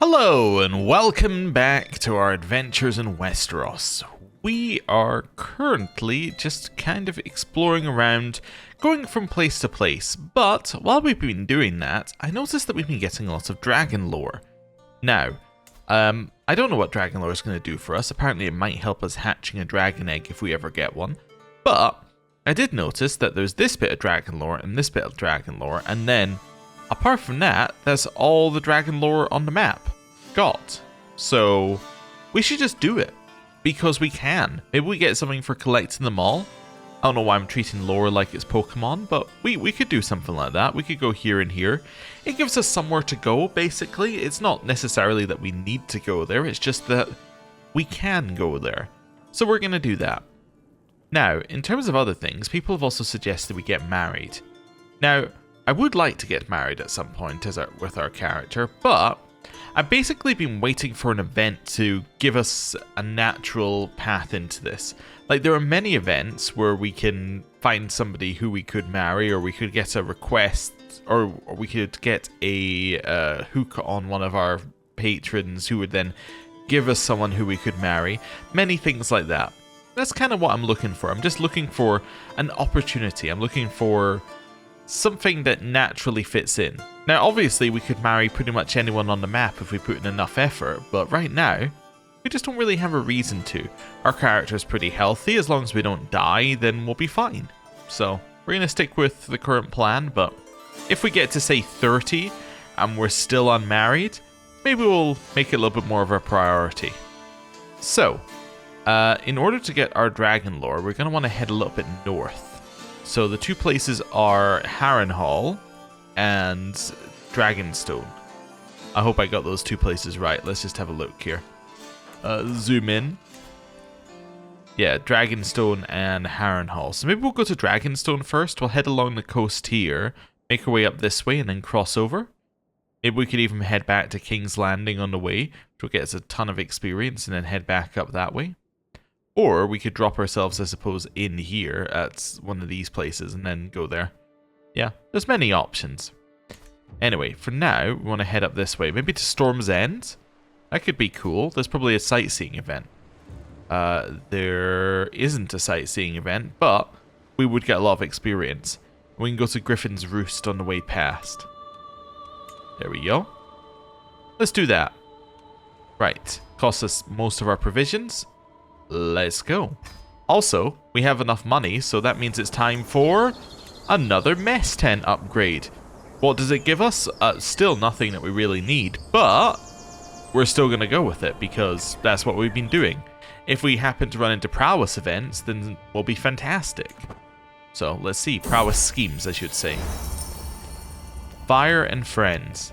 Hello and welcome back to our adventures in Westeros. We are currently just kind of exploring around, going from place to place, but while we've been doing that, I noticed that we've been getting lots of Dragonlore. Now, I don't know what Dragonlore is going to do for us. Apparently it might help us hatching a dragon egg if we ever get one, but I did notice that there's this bit of Dragonlore and this bit of Dragonlore, and then apart from that, that's all the Dragonlore on the map got. So we should just do it because we can. Maybe we get something for collecting them all. I don't know why I'm treating lore like it's Pokemon, but we could do something like that. We could go here and here. It gives us somewhere to go, basically. It's not necessarily that we need to go there, it's just that we can go there. So we're going to do that. Now, in terms of other things, people have also suggested we get married. Now, I would like to get married at some point with our character, but I've basically been waiting for an event to give us a natural path into this. Like, there are many events where we can find somebody who we could marry, or we could get a request, or we could get a hook on one of our patrons who would then give us someone who we could marry. Many things like that. That's kind of what I'm looking for. I'm just looking for an opportunity. I'm looking for something that naturally fits in. Now, obviously, we could marry pretty much anyone on the map if we put in enough effort, but right now, we just don't really have a reason to. Our character's pretty healthy. As long as we don't die, then we'll be fine. So, we're going to stick with the current plan, but if we get to, say, 30 and we're still unmarried, maybe we'll make it a little bit more of a priority. So, in order to get our Dragonlore, we're going to want to head a little bit north. So the two places are Harrenhal and Dragonstone. I hope I got those two places right. Let's just have a look here. Zoom in. Yeah, Dragonstone and Harrenhal. So maybe we'll go to Dragonstone first. We'll head along the coast here, make our way up this way, and then cross over. Maybe we could even head back to King's Landing on the way, which will get us a ton of experience, and then head back up that way. Or we could drop ourselves, I suppose, in here at one of these places and then go there. Yeah, there's many options. Anyway, for now, we want to head up this way. Maybe to Storm's End? That could be cool. There's probably a sightseeing event. There isn't a sightseeing event, but we would get a lot of experience. We can go to Griffin's Roost on the way past. There we go. Let's do that. Right. Costs us most of our provisions. Let's go. Also, we have enough money, so that means it's time for another mess tent upgrade. What does it give us? Still nothing that we really need, but we're still going to go with it because that's what we've been doing. If we happen to run into prowess events, then we'll be fantastic. So let's see. Prowess schemes, I should say. Fire and friends.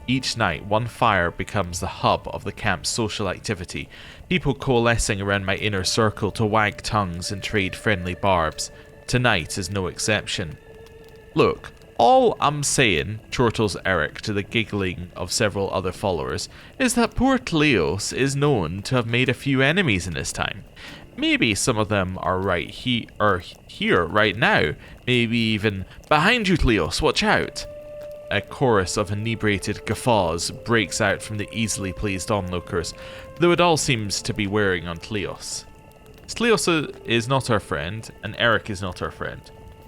Each night, one fire becomes the hub of the camp's social activity, people coalescing around my inner circle to wag tongues and trade friendly barbs. Tonight is no exception. Look, all I'm saying, chortles Eric to the giggling of several other followers, is that poor Tleos is known to have made a few enemies in his time. Maybe some of them are here right now, maybe even behind you, Tleos, watch out. A chorus of inebriated guffaws breaks out from the easily pleased onlookers, though it all seems to be wearing on Tleos. Tleos is not our friend, and Eric is not our friend.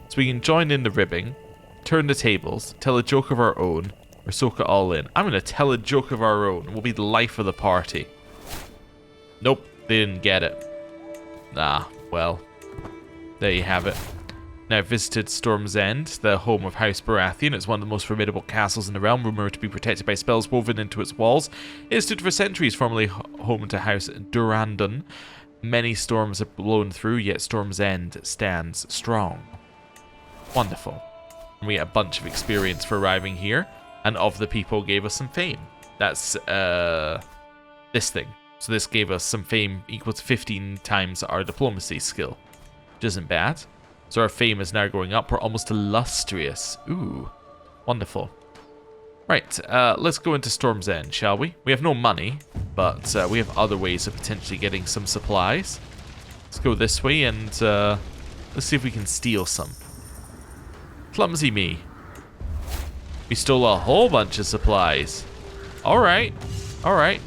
So we can join in the ribbing, turn the tables, tell a joke of our own, or soak it all in. I'm going to tell a joke of our own. We'll be the life of the party. Nope, they didn't get it. Ah, well, there you have it. Now visited Storm's End, the home of House Baratheon. It's one of the most formidable castles in the realm, rumored to be protected by spells woven into its walls. It stood for centuries, formerly home to House Durandon. Many storms have blown through, yet Storm's End stands strong. Wonderful. And we get a bunch of experience for arriving here, and of the people gave us some fame. That's this thing. So this gave us some fame equal to 15 times our diplomacy skill, which isn't bad. So our fame is now going up. We're almost illustrious. Ooh, wonderful. Right, let's go into Storm's End, shall we? We have no money, but we have other ways of potentially getting some supplies. Let's go this way and let's see if we can steal some. Clumsy me. We stole a whole bunch of supplies. Alright. Alright.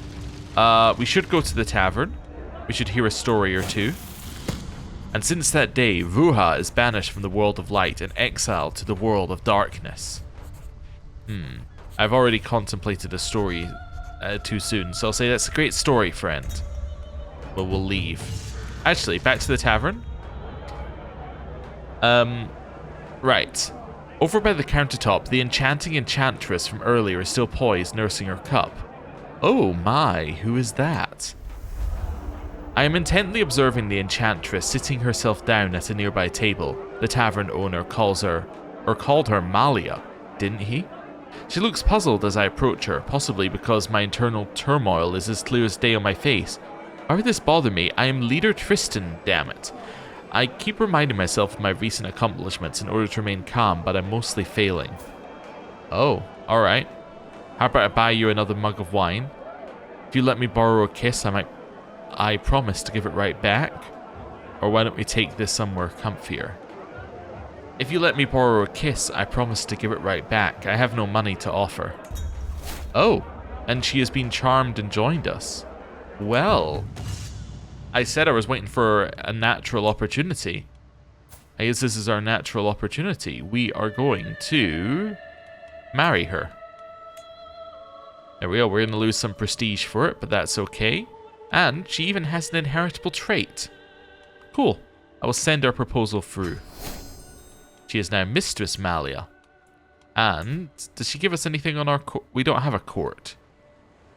We should go to the tavern. We should hear a story or two. And since that day, Vuha is banished from the world of light and exiled to the world of darkness. I've already contemplated a story too soon, so I'll say that's a great story, friend. But we'll leave. Actually, back to the tavern. Right. Over by the countertop, the enchanting enchantress from earlier is still poised, nursing her cup. Oh my, who is that? I am intently observing the enchantress sitting herself down at a nearby table. The tavern owner called her Malia, didn't he? She looks puzzled as I approach her, possibly because my internal turmoil is as clear as day on my face. Why would this bother me? I am Leader Tristan, damn it. I keep reminding myself of my recent accomplishments in order to remain calm, but I'm mostly failing. Oh, alright. How about I buy you another mug of wine? If you let me borrow a kiss, I promise to give it right back. Or why don't we take this somewhere comfier? If you let me borrow a kiss, I promise to give it right back. I have no money to offer. Oh, and she has been charmed and joined us. Well, I said I was waiting for a natural opportunity. I guess this is our natural opportunity. We are going to marry her. There we go. We're going to lose some prestige for it, but that's okay. And she even has an inheritable trait. Cool. I will send our proposal through. She is now Mistress Malia. And does she give us anything on our court? We don't have a court.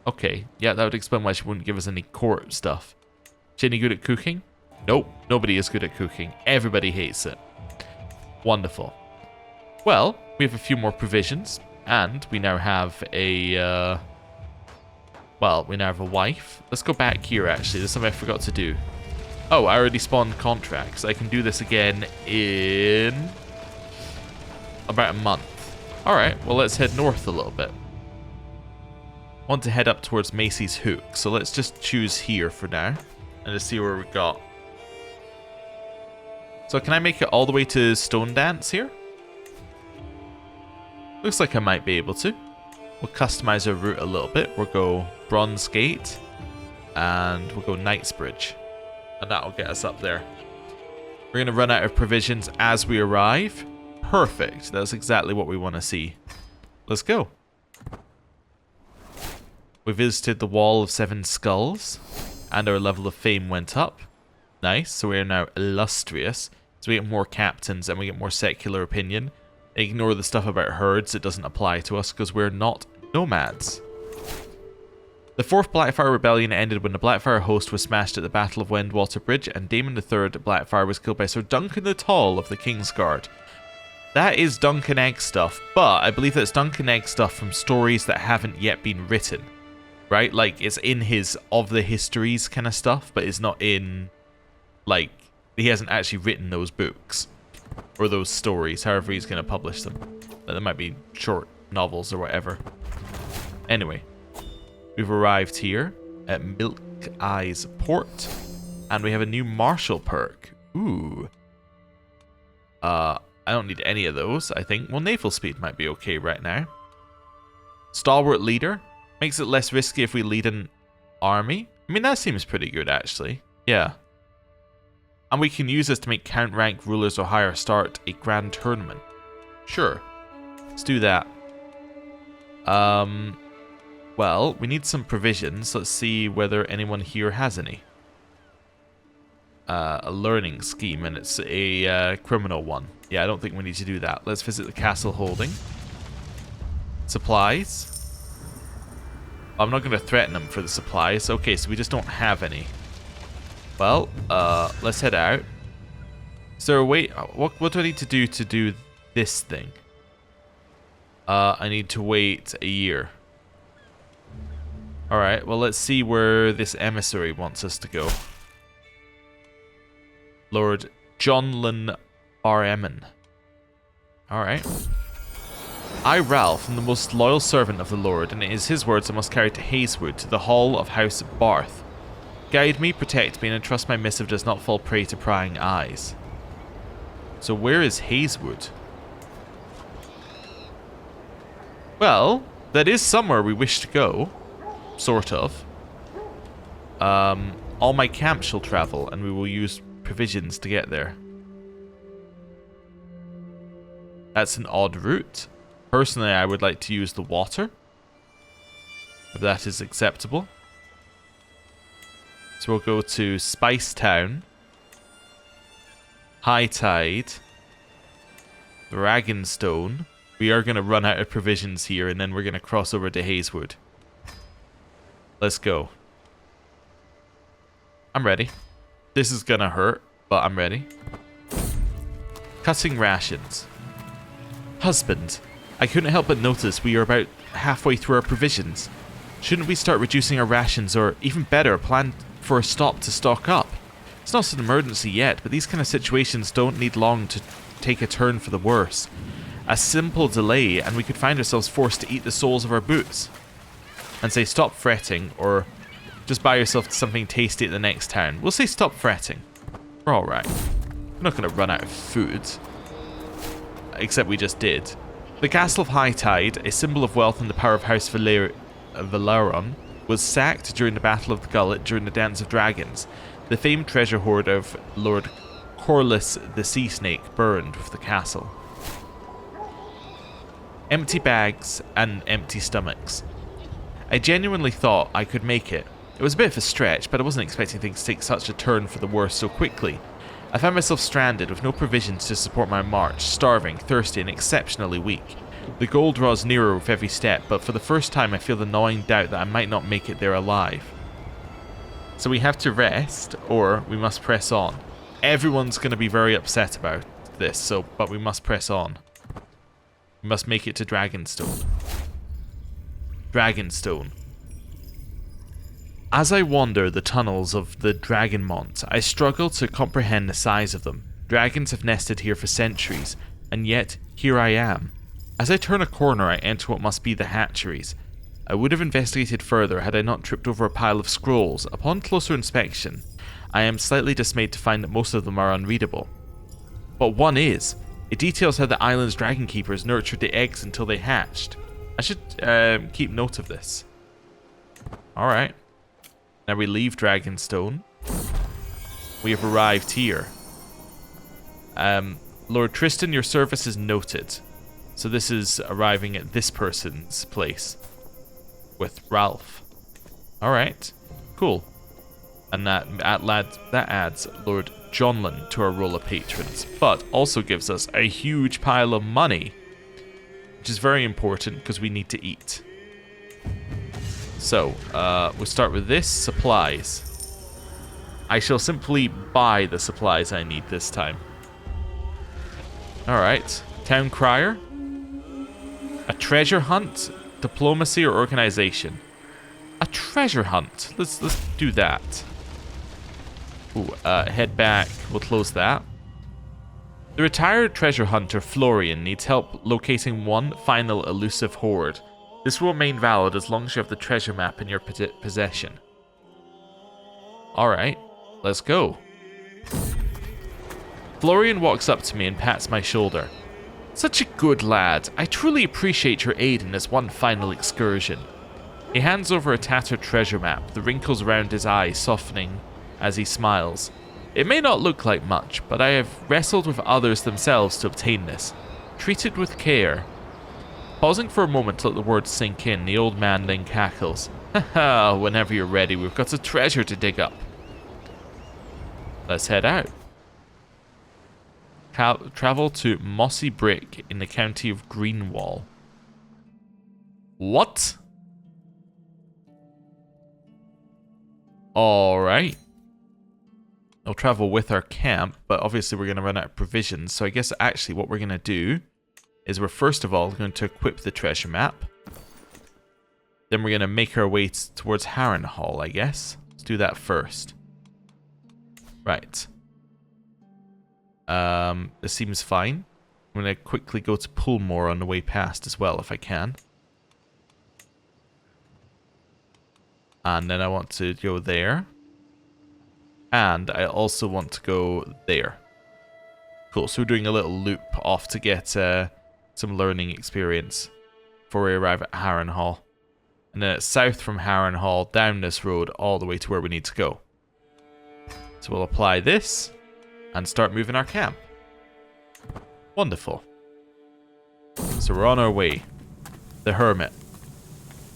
Okay. Yeah, that would explain why she wouldn't give us any court stuff. Is she any good at cooking? Nope. Nobody is good at cooking. Everybody hates it. Wonderful. Well, we have a few more provisions. And we now have a... well, we now have a wife. Let's go back here, actually. There's something I forgot to do. Oh, I already spawned contracts. I can do this again in about a month. Alright, well, let's head north a little bit. I want to head up towards Macy's Hook, so let's just choose here for now. And just see where we got. So can I make it all the way to Stone Dance here? Looks like I might be able to. We'll customize our route a little bit. We'll go Bronze Gate. And we'll go Knightsbridge. And that'll get us up there. We're going to run out of provisions as we arrive. Perfect. That's exactly what we want to see. Let's go. We visited the Wall of Seven Skulls. And our level of fame went up. Nice. So we are now illustrious. So we get more captains and we get more secular opinion. Ignore the stuff about herds. It doesn't apply to us because we're not nomads. The Fourth Blackfire Rebellion ended when the Blackfire host was smashed at the Battle of Wendwater Bridge and Daemon III Blackfire was killed by Sir Duncan the Tall of the Kingsguard. That is Duncan Egg stuff, but I believe that's Duncan Egg stuff from stories that haven't yet been written. Right? Like, it's in his Of the Histories kind of stuff, but it's not in, like, he hasn't actually written those books. Or those stories, however he's going to publish them. There might be short novels or whatever. Anyway. We've arrived here at Milk Eyes Port. And we have a new Marshal perk. Ooh. I don't need any of those, I think. Well, Naval Speed might be okay right now. Stalwart Leader. Makes it less risky if we lead an army. I mean, that seems pretty good, actually. Yeah. And we can use this to make count rank rulers or higher start a grand tournament. Sure. Let's do that. Well, we need some provisions. Let's see whether anyone here has any. A learning scheme, and it's a criminal one. Yeah, I don't think we need to do that. Let's visit the castle holding. Supplies. I'm not going to threaten them for the supplies. Okay, so we just don't have any. Well, let's head out. Is there a way... What do I need to do this thing? I need to wait a year. Alright, well, let's see where this emissary wants us to go. Lord Jonlin Baremon. Alright. I, Ralph, am the most loyal servant of the Lord, and it is his words I must carry to Hazewood, to the hall of House Barth. Guide me, protect me, and entrust my missive does not fall prey to prying eyes. So where is Hazewood? Well, that is somewhere we wish to go. Sort of. All my camps shall travel, and we will use provisions to get there. That's an odd route. Personally, I would like to use the water, if that is acceptable. So we'll go to Spice Town, High Tide, Dragonstone. We are going to run out of provisions here, and then we're going to cross over to Hazewood. Let's go. I'm ready. This is going to hurt, but I'm ready. Cutting rations. Husband, I couldn't help but notice we are about halfway through our provisions. Shouldn't we start reducing our rations, or even better, plan for a stop to stock up? It's not an emergency yet, but these kind of situations don't need long to take a turn for the worse. A simple delay and we could find ourselves forced to eat the soles of our boots. And say stop fretting, or just buy yourself something tasty at the next town. We'll say stop fretting. We're alright. We're not going to run out of food. Except we just did. The Castle of High Tide, a symbol of wealth and the power of House Valeron, was sacked during the Battle of the Gullet during the Dance of Dragons. The famed treasure hoard of Lord Corlys the Sea Snake burned with the castle. Empty bags and empty stomachs. I genuinely thought I could make it. It was a bit of a stretch, but I wasn't expecting things to take such a turn for the worse so quickly. I found myself stranded with no provisions to support my march, starving, thirsty, and exceptionally weak. The goal draws nearer with every step, but for the first time I feel the gnawing doubt that I might not make it there alive. So we have to rest, or we must press on. Everyone's going to be very upset about this, but we must press on. We must make it to Dragonstone. Dragonstone. As I wander the tunnels of the Dragonmont, I struggle to comprehend the size of them. Dragons have nested here for centuries, and yet here I am. As I turn a corner, I enter what must be the hatcheries. I would have investigated further had I not tripped over a pile of scrolls. Upon closer inspection, I am slightly dismayed to find that most of them are unreadable. But one is. It details how the island's dragon keepers nurtured the eggs until they hatched. I should keep note of this. Alright. Now we leave Dragonstone. We have arrived here. Lord Tristan, your service is noted. So this is arriving at this person's place. With Ralph. Alright. Cool. And that adds Lord Jonlin to our roll of patrons. But also gives us a huge pile of money. Which is very important because we need to eat. So, we'll start with this. Supplies. I shall simply buy the supplies I need this time. Alright. Town Crier. A treasure hunt. Diplomacy or organization. A treasure hunt. Let's do that. Ooh, head back. We'll close that. The retired treasure hunter Florian needs help locating one final elusive hoard. This will remain valid as long as you have the treasure map in your possession. Alright, let's go. Florian walks up to me and pats my shoulder. Such a good lad. I truly appreciate your aid in this one final excursion. He hands over a tattered treasure map, the wrinkles around his eyes softening as he smiles. It may not look like much, but I have wrestled with others themselves to obtain this. Treat it with care. Pausing for a moment to let the words sink in, the old man then cackles. Haha, whenever you're ready, we've got a treasure to dig up. Let's head out. Travel to Mossy Brick in the county of Greenwall. What? Alright. I'll travel with our camp, but obviously we're going to run out of provisions. So I guess actually what we're going to do is we're first of all going to equip the treasure map. Then we're going to make our way towards Harrenhal, I guess. Let's do that first. Right. This seems fine. I'm going to quickly go to Pullmore on the way past as well, if I can. And then I want to go there. And I also want to go there. Cool, so we're doing a little loop off to get some learning experience before we arrive at Harrenhal. And then it's south from Harrenhal, down this road, all the way to where we need to go. So we'll apply this, and start moving our camp. Wonderful. So we're on our way. The Hermit.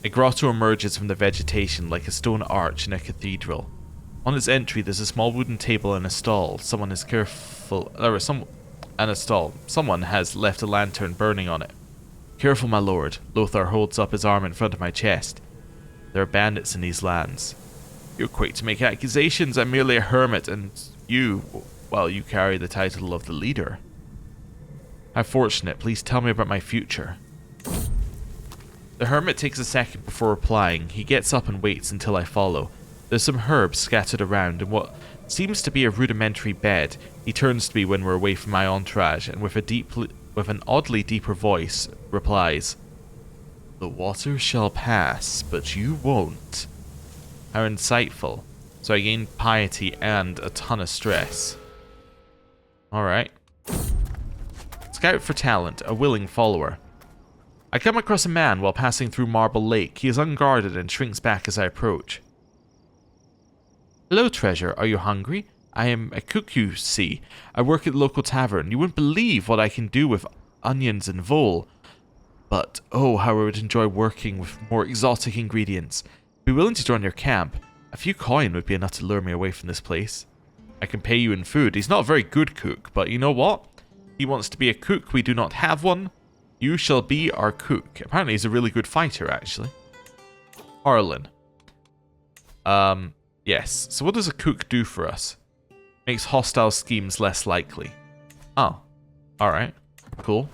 A grotto emerges from the vegetation like a stone arch in a cathedral. On its entry, there's a small wooden table and a stall. Someone has left a lantern burning on it. Careful, my lord. Lothar holds up his arm in front of my chest. There are bandits in these lands. You're quick to make accusations. I'm merely a hermit, and you carry the title of the leader. How fortunate. Please tell me about my future. The hermit takes a second before replying. He gets up and waits until I follow. There's some herbs scattered around and what seems to be a rudimentary bed. He turns to me when we're away from my entourage and with an oddly deeper voice replies, "The water shall pass, but you won't." How insightful. So I gain piety and a ton of stress. Alright. Scout for talent, a willing follower. I come across a man while passing through Marble Lake. He is unguarded and shrinks back as I approach. Hello, treasure. Are you hungry? I am a cook, you see. I work at the local tavern. You wouldn't believe what I can do with onions and vole. But, oh, how I would enjoy working with more exotic ingredients. Be willing to join your camp. A few coin would be enough to lure me away from this place. I can pay you in food. He's not a very good cook, but you know what? He wants to be a cook. We do not have one. You shall be our cook. Apparently he's a really good fighter, actually. Harlan. Yes. So what does a cook do for us? Makes hostile schemes less likely. Oh. Alright. Cool.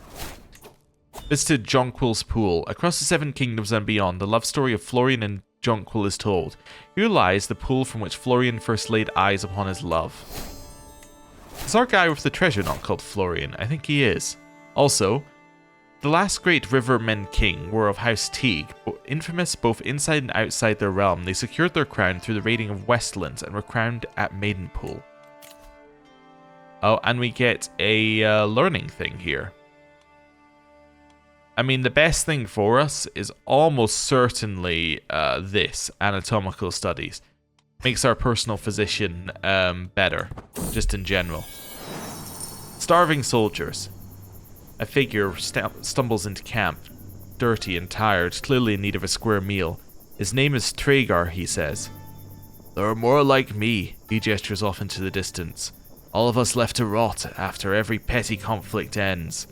Visited Jonquil's pool. Across the Seven Kingdoms and beyond, the love story of Florian and Jonquil is told. Here lies the pool from which Florian first laid eyes upon his love. Is our guy with the treasure not called Florian? I think he is. Also, the last great Rivermen king were of House Teague, infamous both inside and outside their realm. They secured their crown through the raiding of Westlands and were crowned at Maidenpool. Oh, and we get a learning thing here. I mean, the best thing for us is almost certainly this, anatomical studies. Makes our personal physician better, just in general. Starving soldiers. A figure stumbles into camp, dirty and tired, clearly in need of a square meal. His name is Traegar, he says. There are more like me, he gestures off into the distance. All of us left to rot after every petty conflict ends.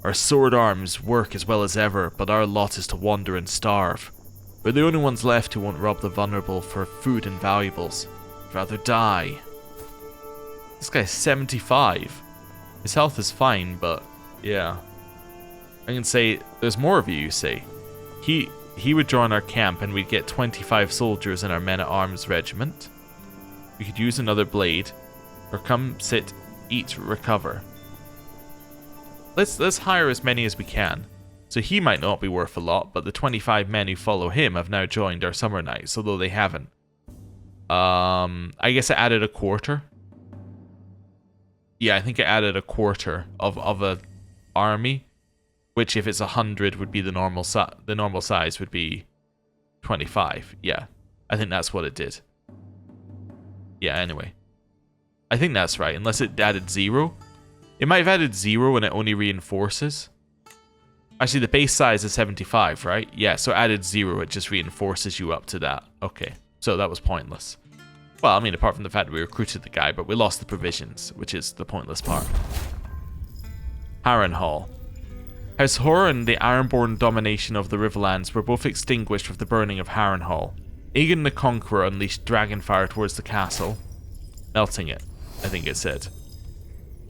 Our sword arms work as well as ever, but our lot is to wander and starve. We're the only ones left who won't rob the vulnerable for food and valuables. I'd rather die. This guy's 75. His health is fine, but yeah. I can say, there's more of you say. He would join our camp and we'd get 25 soldiers in our men-at-arms regiment. We could use another blade, or come, sit, eat, recover. Let's hire as many as we can. So he might not be worth a lot, but the 25 men who follow him have now joined our summer nights, although they haven't. I guess I added a quarter. Yeah, I think I added a quarter of a army, which if it's 100 would be the normal size would be 25. Yeah, I think that's what it did. Yeah, anyway. I think that's right, unless it added 0. It might have added 0 and it only reinforces. Actually, the base size is 75, right? Yeah, so added 0, it just reinforces you up to that. Okay, so that was pointless. Well, I mean, apart from the fact that we recruited the guy, but we lost the provisions, which is the pointless part. Harrenhal. House Horror and the Ironborn domination of the Riverlands were both extinguished with the burning of Harrenhal. Aegon the Conqueror unleashed dragonfire towards the castle, melting it, I think it said.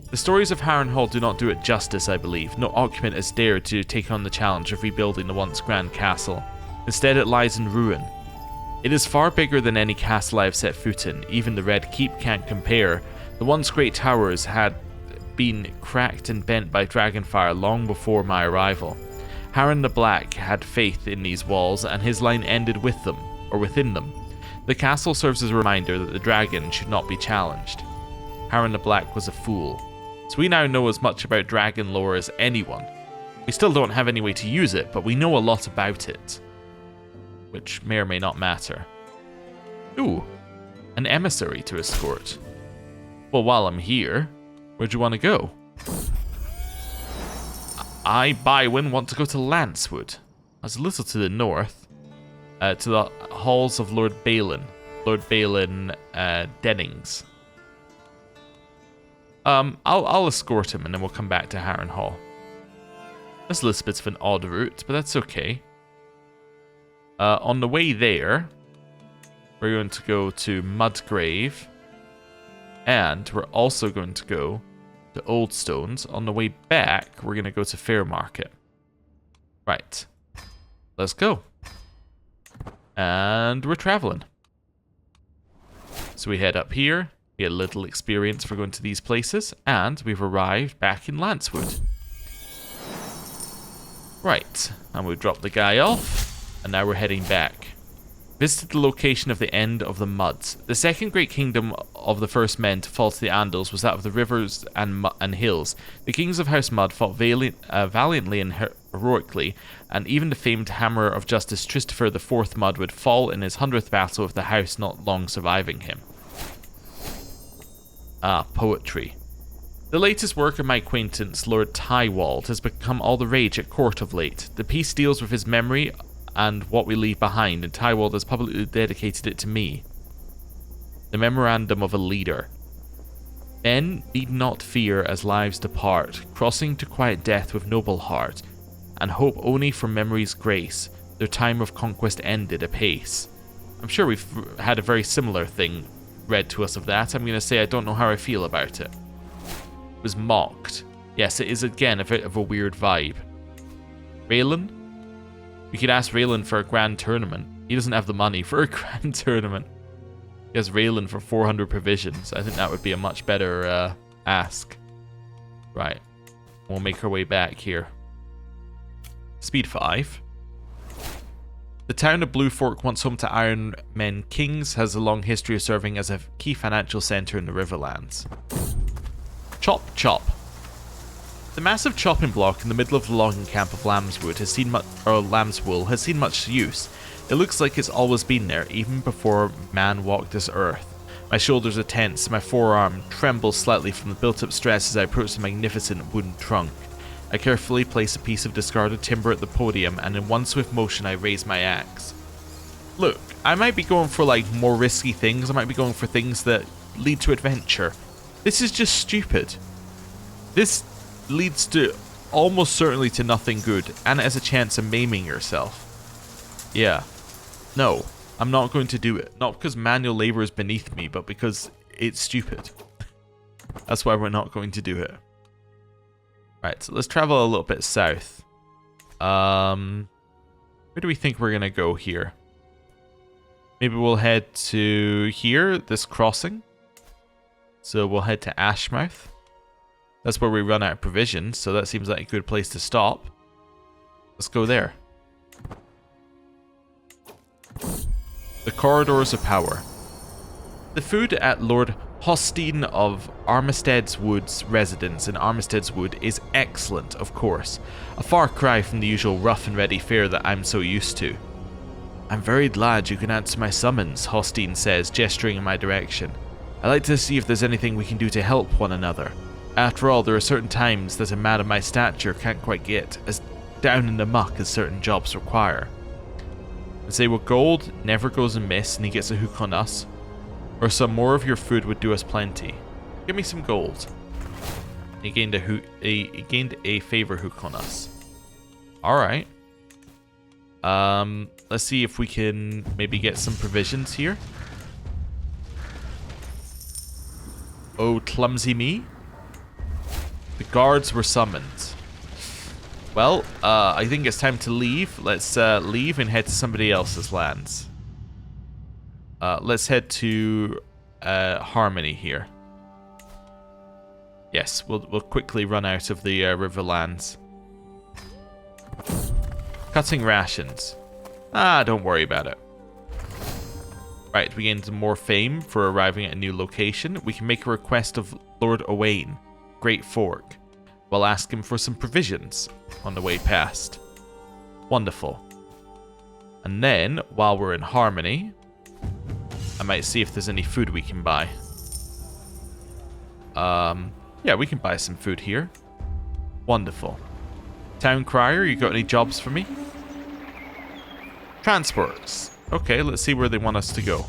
The stories of Harrenhal do not do it justice, I believe. No occupant has dared to take on the challenge of rebuilding the once grand castle. Instead, it lies in ruin. It is far bigger than any castle I have set foot in. Even the Red Keep can't compare. The once great towers had been cracked and bent by dragonfire long before my arrival. Harren the Black had faith in these walls, and his line ended with them, or within them. The castle serves as a reminder that the dragon should not be challenged. Harren the Black was a fool. So we now know as much about Dragonlore as anyone. We still don't have any way to use it, but we know a lot about it. which may or may not matter. Ooh, an emissary to escort. Well, while I'm here, where'd you want to go? I, Bywin, want to go to Lancewood. That's a little to the north, to the halls of Lord Balin. Lord Balin Dennings. I'll escort him and then we'll come back to Harrenhal. That's a little bit of an odd route, but that's okay. On the way there, we're going to go to Mudgrave, and we're also going to go to Oldstones. On the way back, we're going to go to Fairmarket. Right. Let's go. And we're traveling. So we head up here. We get a little experience for going to these places, and we've arrived back in Lancewood. Right, and we've dropped the guy off, and now we're heading back. Visited the location of the end of the Muds. The second great kingdom of the first men to fall to the Andals was that of the rivers and hills. The kings of House Mud fought valiantly and heroically, and even the famed Hammer of Justice Christopher IV Mud would fall in his 100th battle with the house not long surviving him. Ah, poetry. The latest work of my acquaintance, Lord Tywald, has become all the rage at court of late. The piece deals with his memory and what we leave behind, and Tywald has publicly dedicated it to me. The Memorandum of a Leader. Men need not fear as lives depart, crossing to quiet death with noble heart, and hope only for memory's grace, their time of conquest ended apace. I'm sure we've had a very similar thing read to us of that. I'm going to say I don't know how I feel about it. It was mocked. Yes, it is again a bit of a weird vibe. Raylan? We could ask Raylan for a grand tournament. He doesn't have the money for a grand tournament. He has Raylan for 400 provisions. I think that would be a much better ask. Right. We'll make our way back here. Speed 5. The town of Blue Fork, once home to Iron Men Kings, has a long history of serving as a key financial centre in the Riverlands. Chop Chop. The massive chopping block in the middle of the logging camp of Lambswood has seen Lambswool has seen much use. It looks like it's always been there, even before man walked this earth. My shoulders are tense, my forearm trembles slightly from the built-up stress as I approach the magnificent wooden trunk. I carefully place a piece of discarded timber at the podium, and in one swift motion I raise my axe. Look, I might be going for like more risky things, I might be going for things that lead to adventure. This is just stupid. This leads to almost certainly to nothing good, and it has a chance of maiming yourself. Yeah. No, I'm not going to do it. Not because manual labor is beneath me, but because it's stupid. That's why we're not going to do it. Right, so let's travel a little bit south. Where do we think we're going to go here? Maybe we'll head to here, this crossing. So we'll head to Ashmouth. That's where we run out of provisions, so that seems like a good place to stop. Let's go there. The Corridors of Power. The food at Lord Hostine of Armistead's Wood's residence in Armistead's Wood is excellent, of course. A far cry from the usual rough and ready fare that I'm so used to. I'm very glad you can answer my summons, Hostine says, gesturing in my direction. I'd like to see if there's anything we can do to help one another. After all, there are certain times that a man of my stature can't quite get as down in the muck as certain jobs require. And say, well, gold never goes amiss and he gets a hook on us. Or some more of your food would do us plenty. Give me some gold. He gained a favor hook on us. Alright. Let's see if we can maybe get some provisions here. Oh, clumsy me. The guards were summoned. Well, I think it's time to leave. Let's leave and head to somebody else's lands. Let's head to Harmony here. Yes, we'll quickly run out of the Riverlands. Cutting rations. Don't worry about it. Right, we gained more fame for arriving at a new location. We can make a request of Lord Owain, Great Fork. We'll ask him for some provisions on the way past. Wonderful. And then, while we're in Harmony, I might see if there's any food we can buy. Yeah, we can buy some food here. Wonderful. Town Crier, you got any jobs for me? Transports. Okay, let's see where they want us to go.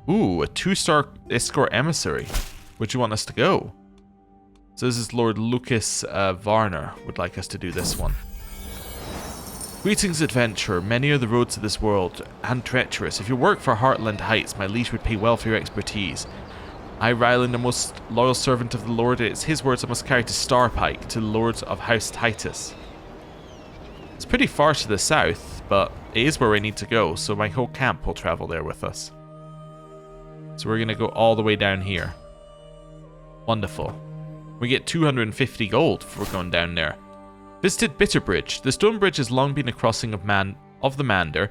Ooh, a 2-star escort emissary. Where'd you want us to go? So this is Lord Lucas Varner would like us to do this one. Greetings, adventurer. Many are the roads of this world, and treacherous. If you work for Heartland Heights, my liege would pay well for your expertise. I, Ryland, the most loyal servant of the Lord, it's his words I must carry to Starpike, to the lords of House Titus. It's pretty far to the south, but it is where we need to go, so my whole camp will travel there with us. So we're going to go all the way down here. Wonderful. We get 250 gold for going down there. Visited Bitterbridge. The stone bridge has long been a crossing of the Mander,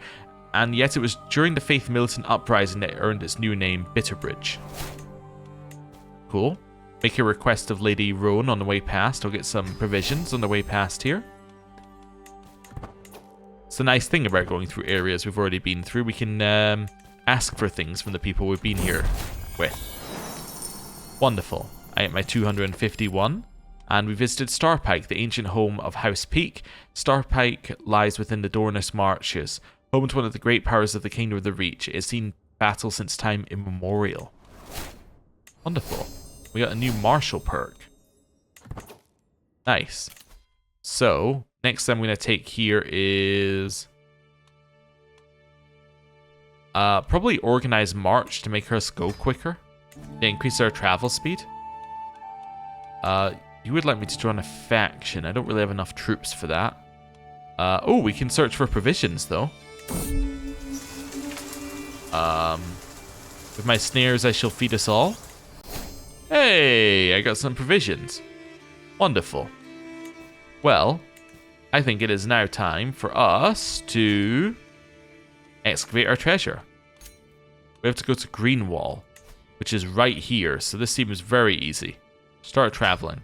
and yet it was during the Faith Militant Uprising that it earned its new name, Bitterbridge. Cool. Make a request of Lady Roan on the way past. I'll get some provisions on the way past here. It's the nice thing about going through areas we've already been through. We can ask for things from the people we've been here with. Wonderful. I get my 251. And we visited Starpike, the ancient home of House Peak. Starpike lies within the Dornus Marshes, home to one of the great powers of the Kingdom of the Reach. It has seen battle since time immemorial. Wonderful. We got a new martial perk. Nice. So, next I'm going to take here is... probably organize march to make us go quicker. To increase our travel speed. You would like me to join a faction. I don't really have enough troops for that. Oh, we can search for provisions, though. With my snares, I shall feed us all. Hey, I got some provisions. Wonderful. Well, I think it is now time for us to excavate our treasure. We have to go to Greenwall, which is right here, so this seems very easy. Start traveling.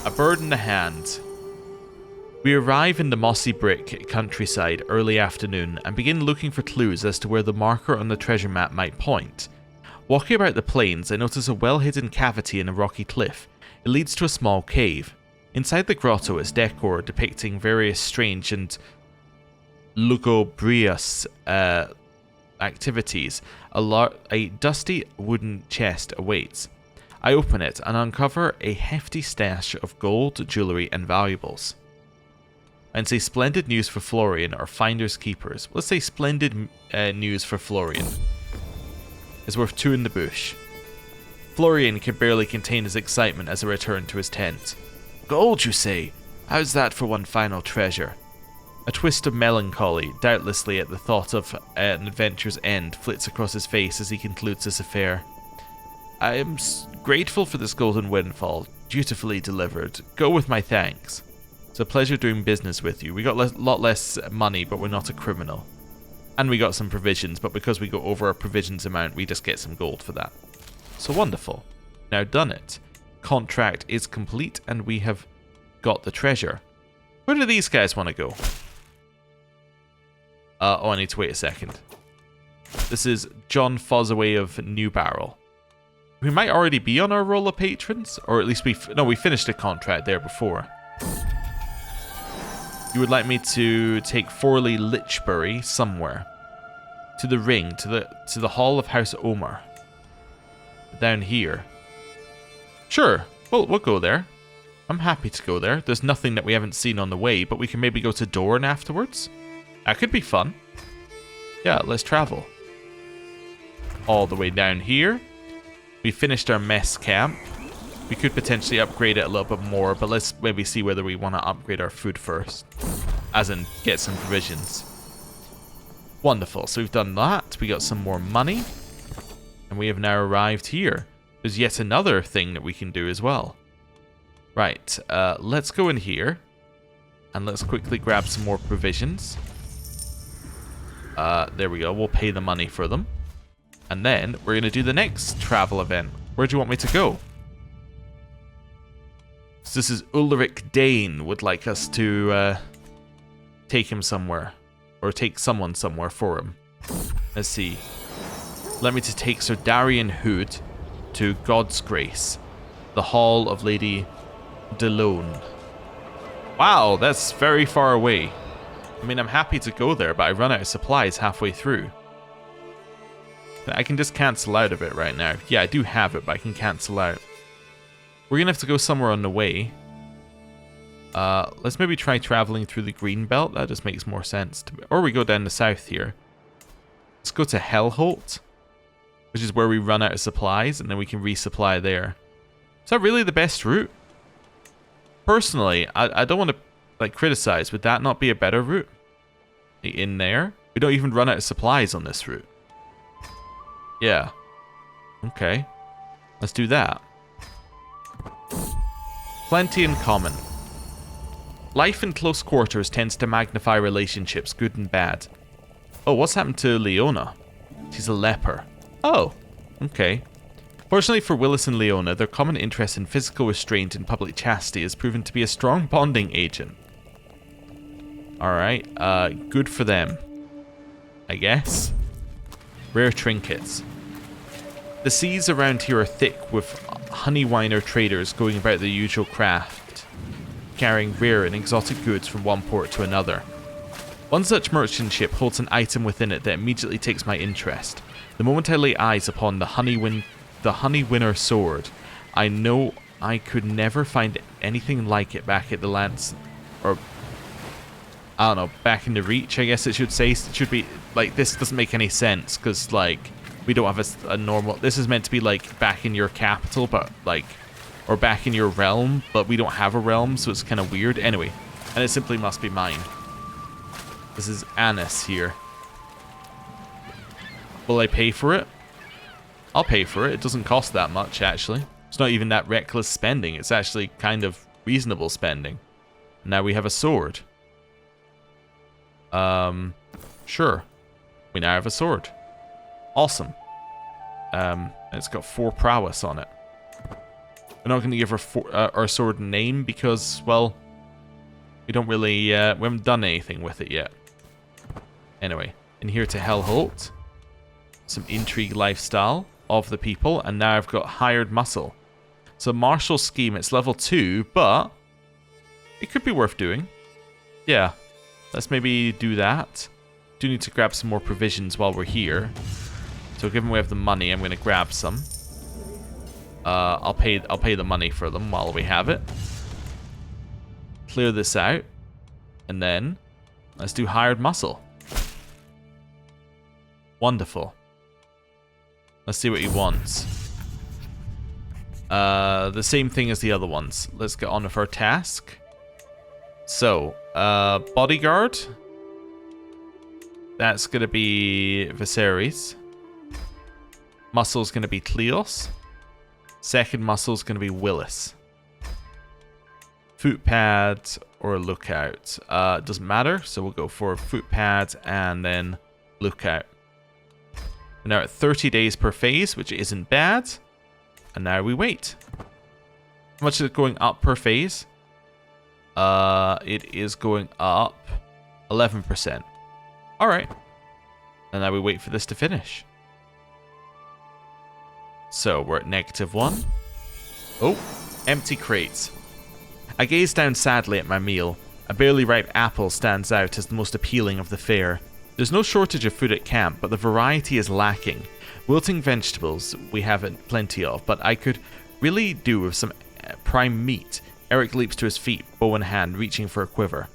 A bird in the hand. We arrive in the mossy brick countryside early afternoon and begin looking for clues as to where the marker on the treasure map might point. Walking about the plains, I notice a well-hidden cavity in a rocky cliff. It leads to a small cave. Inside the grotto is decor depicting various strange and lugubrious activities. A dusty wooden chest awaits. I open it and uncover a hefty stash of gold, jewellery and valuables. And say splendid news for Florian or finders keepers. Let's say splendid news for Florian. Is worth 2 in the bush. Florian could barely contain his excitement as I returned to his tent. Gold, you say? How's that for one final treasure? A twist of melancholy, doubtlessly at the thought of an adventure's end, flits across his face as he concludes this affair. I am grateful for this golden windfall, dutifully delivered. Go with my thanks. It's a pleasure doing business with you. We got a lot less money, but we're not a criminal. And we got some provisions, but because we go over our provisions amount, we just get some gold for that. So wonderful. Now done it. Contract is complete, and we have got the treasure. Where do these guys want to go? Oh, I need to wait a second. This is John Fozzaway of New Barrel. We might already be on our roll of patrons, or at least we finished a contract there before. You would like me to take Forley Lichbury somewhere. To the ring, to the hall of House Omar. Down here. Sure, we'll go there. I'm happy to go there. There's nothing that we haven't seen on the way, but we can maybe go to Dorne afterwards. That could be fun. Yeah, let's travel. All the way down here. We finished our mess camp. We could potentially upgrade it a little bit more, but let's maybe see whether we want to upgrade our food first. As in, get some provisions. Wonderful, so we've done that. We got some more money. And we have now arrived here. There's yet another thing that we can do as well. Right, let's go in here. And let's quickly grab some more provisions. There we go, we'll pay the money for them. And then, we're going to do the next travel event. Where do you want me to go? So this is Ulrich Dane would like us to take him somewhere. Or take someone somewhere for him. Let's see. Let me to take Sir Darian Hood to God's Grace, the Hall of Lady Delone. Wow, that's very far away. I mean, I'm happy to go there, but I run out of supplies halfway through. I can just cancel out of it right now. Yeah, I do have it, but I can cancel out. We're going to have to go somewhere on the way. Let's maybe try traveling through the green belt. That just makes more sense to me. Or we go down the south here. Let's go to Hellholt, which is where we run out of supplies, and then we can resupply there. Is that really the best route? Personally, I don't want to like criticize. Would that not be a better route? In there? We don't even run out of supplies on this route. Yeah. Okay. Let's do that. Plenty in common. Life in close quarters tends to magnify relationships, good and bad. Oh, what's happened to Leona? She's a leper. Oh, okay. Fortunately for Willis and Leona, their common interest in physical restraint and public chastity has proven to be a strong bonding agent. Alright, good for them, I guess. Rare trinkets. The seas around here are thick with honeywiner traders going about their usual craft, carrying rare and exotic goods from one port to another. One such merchant ship holds an item within it that immediately takes my interest. The moment I lay eyes upon the Honeywinner sword, I know I could never find anything like it back at the Lance, or I don't know, back in the Reach, I guess it should say. It should be, like, this doesn't make any sense, because, like, we don't have a normal, this is meant to be, like, back in your capital, but, like, or back in your realm, but we don't have a realm, so it's kind of weird. Anyway, and it simply must be mine. This is Annis here. Will I pay for it? I'll pay for it. It doesn't cost that much, actually. It's not even that reckless spending. It's actually kind of reasonable spending. Now we have a sword. Sure. We now have a sword. Awesome. It's got 4 prowess on it. We're not going to give our sword a name because, well, we don't really, we haven't done anything with it yet. Anyway, in here to Hellholt. Some intrigue lifestyle of the people, and now I've got hired muscle. So martial scheme, it's level 2, but it could be worth doing. Yeah, let's maybe do that. Do need to grab some more provisions while we're here. So given we have the money, I'm going to grab some. I'll pay the money for them while we have it. Clear this out, and then let's do hired muscle. Wonderful. Let's see what he wants. The same thing as the other ones. Let's get on with our task. So, bodyguard. That's going to be Viserys. Muscle's going to be Cleos. Second muscle's going to be Willis. Footpad or lookout. Doesn't matter, so we'll go for footpad and then lookout. We're now at 30 days per phase, which isn't bad. And now we wait. How much is it going up per phase? It is going up 11%. Alright. And now we wait for this to finish. So, we're at -1. Oh, empty crates. I gaze down sadly at my meal. A barely ripe apple stands out as the most appealing of the fare. There's no shortage of food at camp, but the variety is lacking. Wilting vegetables we have plenty of, but I could really do with some prime meat. Eric leaps to his feet, bow in hand, reaching for a quiver.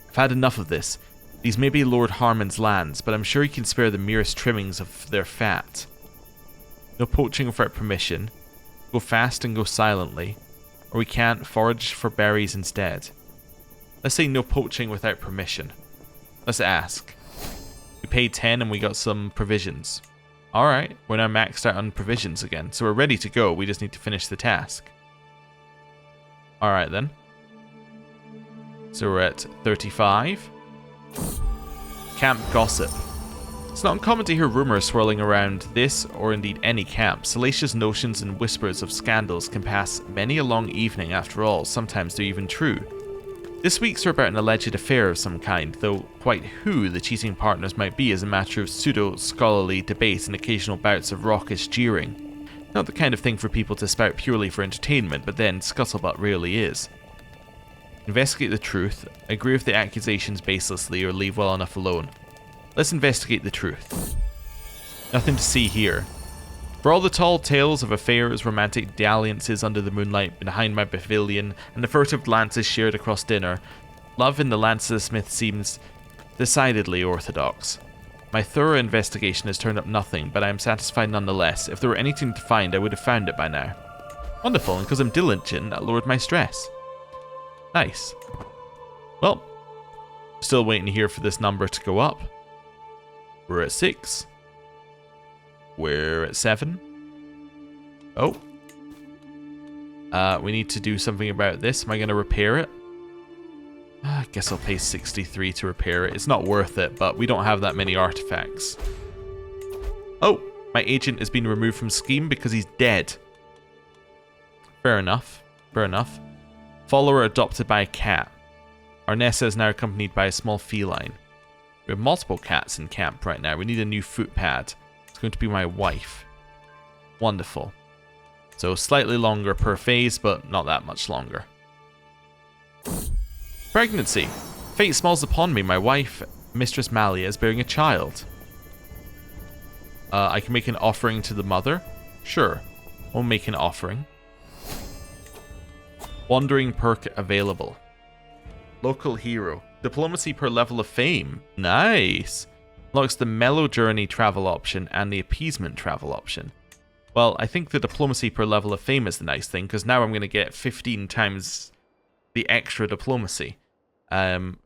I've had enough of this. These may be Lord Harmon's lands, but I'm sure he can spare the merest trimmings of their fat. No poaching without permission. Go fast and go silently. Or we can't forage for berries instead. Let's say no poaching without permission. Let's ask. We paid 10 and we got some provisions. Alright, we're now maxed out on provisions again, so we're ready to go, we just need to finish the task. Alright then. So we're at 35. Camp gossip. It's not uncommon to hear rumours swirling around this, or indeed any camp. Salacious notions and whispers of scandals can pass many a long evening after all, sometimes they're even true. This week's are about an alleged affair of some kind, though quite who the cheating partners might be is a matter of pseudo-scholarly debate and occasional bouts of raucous jeering. Not the kind of thing for people to spout purely for entertainment, but then scuttlebutt rarely is. Investigate the truth, agree with the accusations baselessly, or leave well enough alone. Let's investigate the truth. Nothing to see here. For all the tall tales of affairs, romantic dalliances under the moonlight behind my pavilion, and the furtive glances shared across dinner, love in the Lancer Smith seems decidedly orthodox. My thorough investigation has turned up nothing, but I am satisfied nonetheless. If there were anything to find, I would have found it by now. Wonderful, and because I'm diligent, that lowered my stress. Nice. Well, still waiting here for this number to go up. We're at 6. We're at 7. Oh. We need to do something about this. Am I going to repair it? I guess I'll pay 63 to repair it. It's not worth it, but we don't have that many artifacts. Oh, my agent has been removed from Scheme because he's dead. Fair enough. Fair enough. Follower adopted by a cat. Arnessa is now accompanied by a small feline. We have multiple cats in camp right now. We need a new footpad. It's going to be my wife. Wonderful. So slightly longer per phase, but not that much longer. Pregnancy. Fate smiles upon me. My wife, Mistress Malia, is bearing a child. I can make an offering to the mother. Sure. We'll make an offering. Wandering perk available. Local hero. Diplomacy per level of fame. Nice. Unlocks the mellow journey travel option and the appeasement travel option. Well, I think the diplomacy per level of fame is the nice thing, because now I'm going to get 15 times the extra diplomacy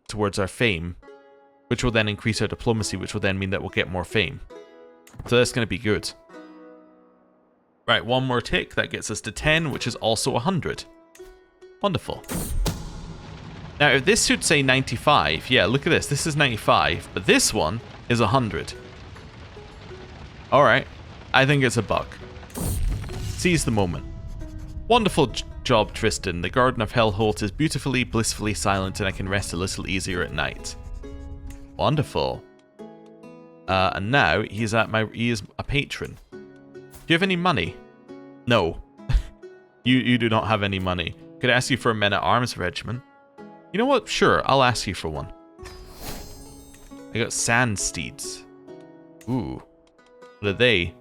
towards our fame, which will then increase our diplomacy, which will then mean that we'll get more fame. So that's going to be good. Right, one more tick. That gets us to 10, which is also 100. Wonderful. Now, if this should say 95, yeah, look at this. This is 95, but this one is 100. Alright, I think it's a bug. Seize the moment. Wonderful job, Tristan. The Garden of Hellholt is beautifully, blissfully silent, and I can rest a little easier at night. Wonderful. And now he is a patron. Do you have any money? No. you do not have any money. Could I ask you for a men-at-arms regiment? You know what? Sure, I'll ask you for one. I got sand steeds. Ooh. What are they?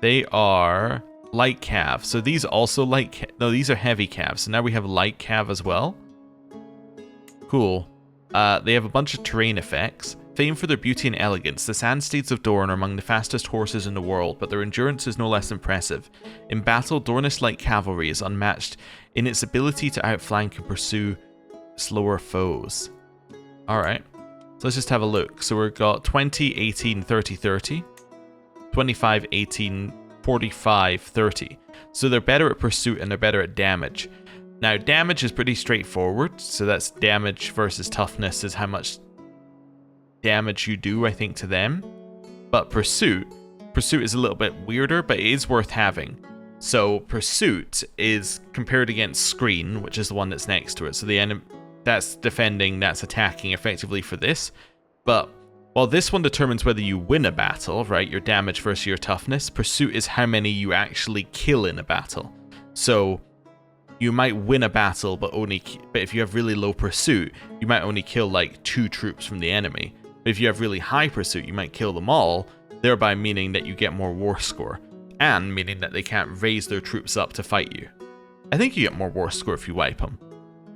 They are light cav. So these also no, these are heavy cav. So now we have light cav as well. Cool. They have a bunch of terrain effects. Famed for their beauty and elegance, the Sand Steeds of Dorne are among the fastest horses in the world, but their endurance is no less impressive. In battle, Dornish light cavalry is unmatched in its ability to outflank and pursue slower foes. Alright, so let's just have a look. So we've got 20, 18, 30, 30. 25, 18, 45, 30. So they're better at pursuit and they're better at damage. Now, damage is pretty straightforward. So that's damage versus toughness is how much damage you do, I think, to them. But pursuit is a little bit weirder, but it is worth having. So pursuit is compared against screen, which is the one that's next to it. So the enemy that's defending, that's attacking effectively for this. But while this one determines whether you win a battle, right, your damage versus your toughness, pursuit is how many you actually kill in a battle. So you might win a battle, but if you have really low pursuit, you might only kill like 2 troops from the enemy. But if you have really high pursuit, you might kill them all, thereby meaning that you get more war score, and meaning that they can't raise their troops up to fight you. I think you get more war score if you wipe them.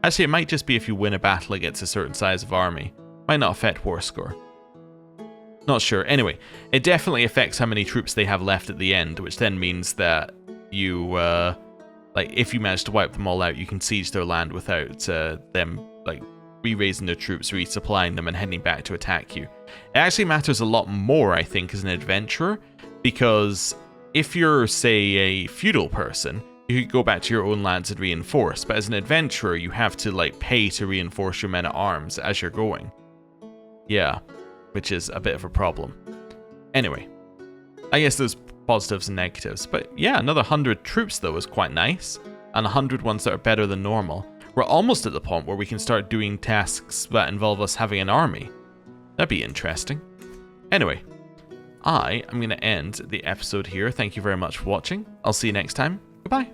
Actually, it might just be if you win a battle against a certain size of army. Might not affect war score. Not sure. Anyway, it definitely affects how many troops they have left at the end, which then means that you, like, if you manage to wipe them all out, you can siege their land without them, like, re-raising their troops, resupplying them, and heading back to attack you. It actually matters a lot more, I think, as an adventurer, because if you're, say, a feudal person, you could go back to your own lands and reinforce, but as an adventurer, you have to, like, pay to reinforce your men-at-arms as you're going. Yeah, which is a bit of a problem. Anyway, I guess there's positives and negatives, but yeah, another 100 troops, though, is quite nice, and 100 ones that are better than normal. We're almost at the point where we can start doing tasks that involve us having an army. That'd be interesting. Anyway, I am going to end the episode here. Thank you very much for watching. I'll see you next time. Goodbye.